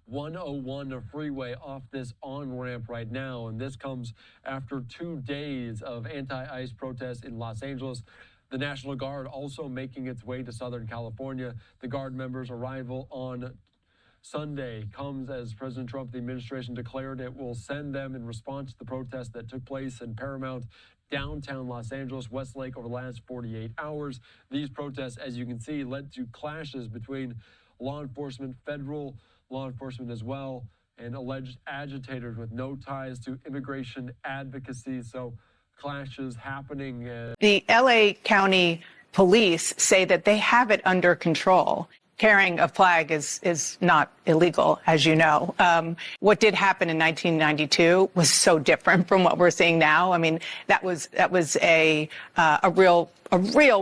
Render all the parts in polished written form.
101 freeway off this on-ramp right now, and this comes after 2 days of anti-ICE protests in Los Angeles. The National Guard also making its way to Southern California. The Guard members' arrival on Sunday comes as President Trump, the administration, declared it will send them in response to the protests that took place in Paramount, downtown Los Angeles, Westlake over the last 48 hours. These protests, as you can see, led to clashes between law enforcement, federal law enforcement as well, and alleged agitators with no ties to immigration advocacy. So clashes happening. The LA County Police say that they have it under control. Carrying a flag is not illegal, as you know. What did happen in 1992 was so different from what we're seeing now. I mean, that was a real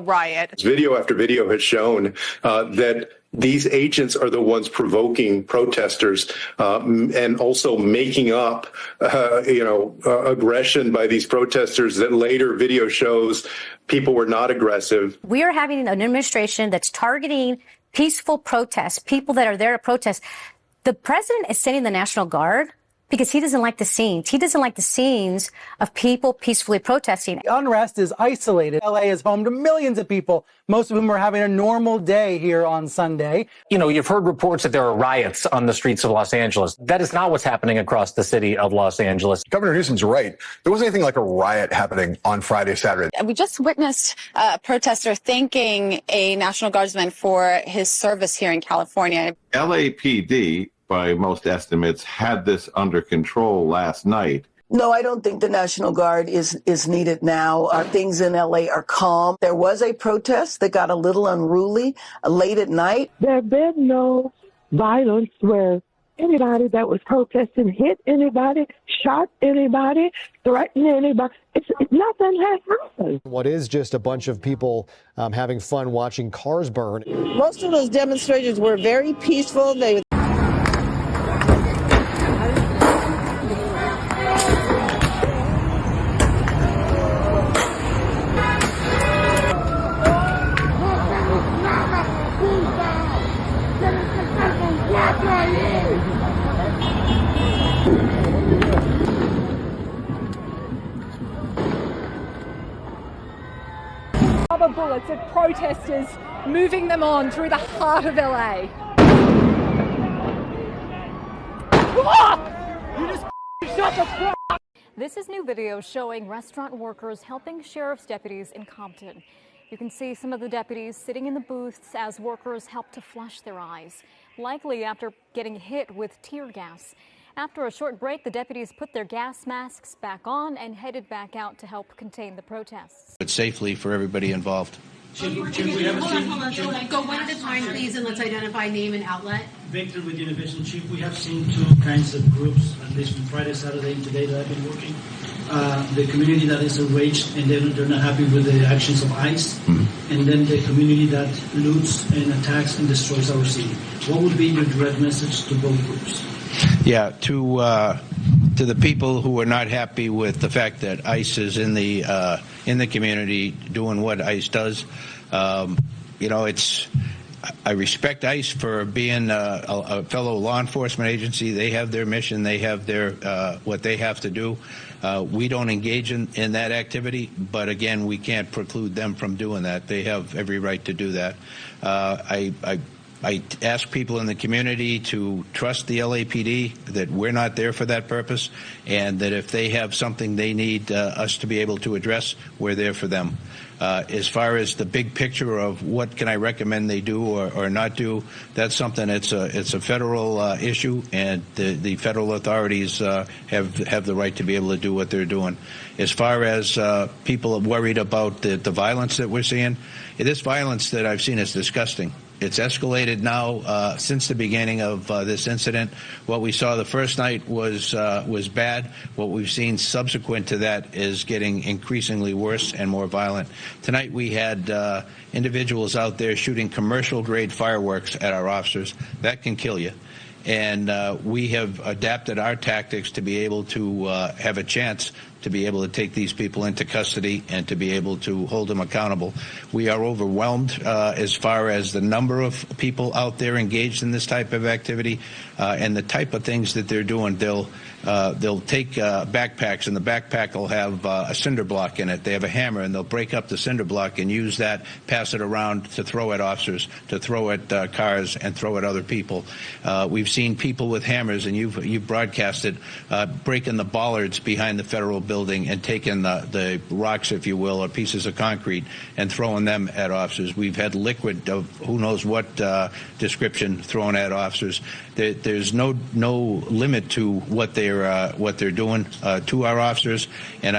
riot. Video after video has shown that these agents are the ones provoking protesters and also making up, aggression by these protesters that later video shows people were not aggressive. We are having an administration that's targeting peaceful protests, people that are there to protest. The president is sending the National Guard because he doesn't like the scenes. He doesn't like the scenes of people peacefully protesting. The unrest is isolated. LA is home to millions of people, most of whom are having a normal day here on Sunday. You know, you've heard reports that there are riots on the streets of Los Angeles. That is not what's happening across the city of Los Angeles. Governor Newsom's right. There wasn't anything like a riot happening on Friday, Saturday. We just witnessed a protester thanking a National Guardsman for his service here in California. LAPD, by most estimates, had this under control last night. No, I don't think the National Guard is needed now. Things in LA are calm. There was a protest that got a little unruly late at night. There have been no violence where anybody that was protesting hit anybody, shot anybody, threatened anybody. Nothing has happened. What is just a bunch of people having fun watching cars burn. Most of those demonstrators were very peaceful. They rubber bullets at protesters, moving them on through the heart of LA. You just shut the fuck. This is new video showing restaurant workers helping sheriff's deputies in Compton. You can see some of the deputies sitting in the booths as workers help to flush their eyes, likely after getting hit with tear gas. After a short break, the deputies put their gas masks back on and headed back out to help contain the protests. But safely for everybody involved. Hold on. Go one at a time, please, and let's identify name and outlet. Victor with Univision. Chief, we have seen two kinds of groups, at least from Friday, Saturday, and today that I've been working. The community that is enraged and they're not happy with the actions of ICE, and then the community that loots and attacks and destroys our city. What would be your direct message to both groups? Yeah, to the people who are not happy with the fact that ICE is in the community doing what ICE does, I respect ICE for being a fellow law enforcement agency. They have their mission. They have their what they have to do. We don't engage in that activity, but again, we can't preclude them from doing that. They have every right to do that. I ask people in the community to trust the LAPD, that we're not there for that purpose, and that if they have something they need us to be able to address, we're there for them. As far as the big picture of what can I recommend they do or not do, that's something it's a federal issue, and the federal authorities have the right to be able to do what they're doing. As far as people are worried about the violence that we're seeing, this violence that I've seen is disgusting. It's escalated now since the beginning of this incident. What we saw the first night was bad. What we've seen subsequent to that is getting increasingly worse and more violent. Tonight we had individuals out there shooting commercial-grade fireworks at our officers. That can kill you. And we have adapted our tactics to be able to have a chance to be able to take these people into custody and to be able to hold them accountable. We are overwhelmed as far as the number of people out there engaged in this type of activity and the type of things that they're doing. They'll take backpacks, and the backpack will have a cinder block in it. They have a hammer, and they'll break up the cinder block and use that, pass it around to throw at officers, to throw at cars, and throw at other people. We've seen people with hammers, and you've broadcasted, breaking the bollards behind the federal building and taking the rocks, if you will, or pieces of concrete, and throwing them at officers. We've had liquid of who knows what description thrown at officers. There's no limit to what they're doing to our officers. And